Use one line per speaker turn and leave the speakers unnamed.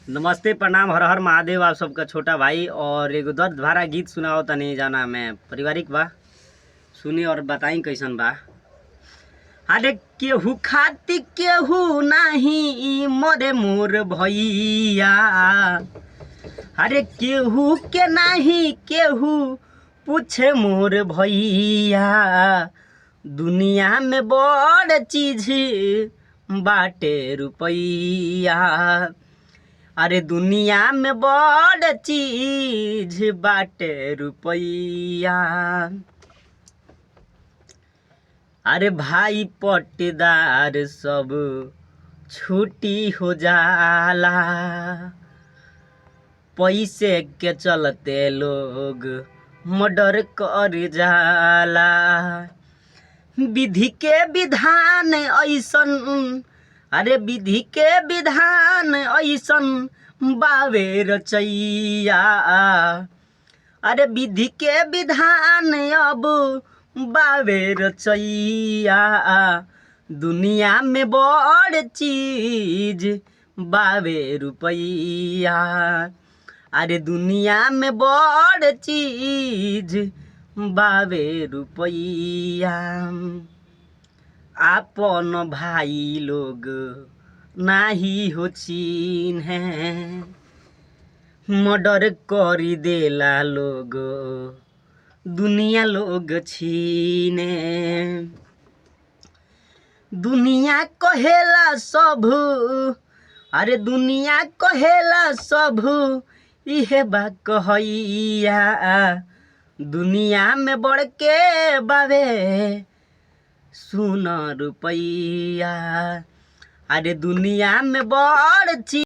नमस्ते, प्रणाम, हर हर महादेव। आप सबका छोटा भाई और एगो दर्द भरा गीत सुनाओ तनी जाना में पारिवारिक बा। सुनी और बताई कैसन बा। अरे केहू खाती केहू नाही मोरे मोर भैया। अरे केहू के नाही केहू पूछे मोर भैया। दुनिया में बड़ चीज बाटे रुपैया। अरे दुनिया में बड़ चीज बाटे रुपैया। अरे भाई पट्टेदार सब छुट्टी हो जाला। पैसे के चलते लोग मर्डर कर जाला। विधि के विधान ऐसन, अरे विधि के विधान ऐसन बावे रचैया। अरे विधि के विधान अब बावे रचैया। दुनिया में बड़ चीज बावे रुपैया। अरे दुनिया में बड़ चीज बावे रुपैया। आपन भाई लोग नाही हो चिन्हे, मर्डर करी देला लोग दुनिया लोग छीने। दुनिया कहेला सब, अरे दुनिया कहेला सब इहे बा कहैया। दुनिया में बढ़ के बावे सुन रुपैया। अरे दुनिया में बड़ चीज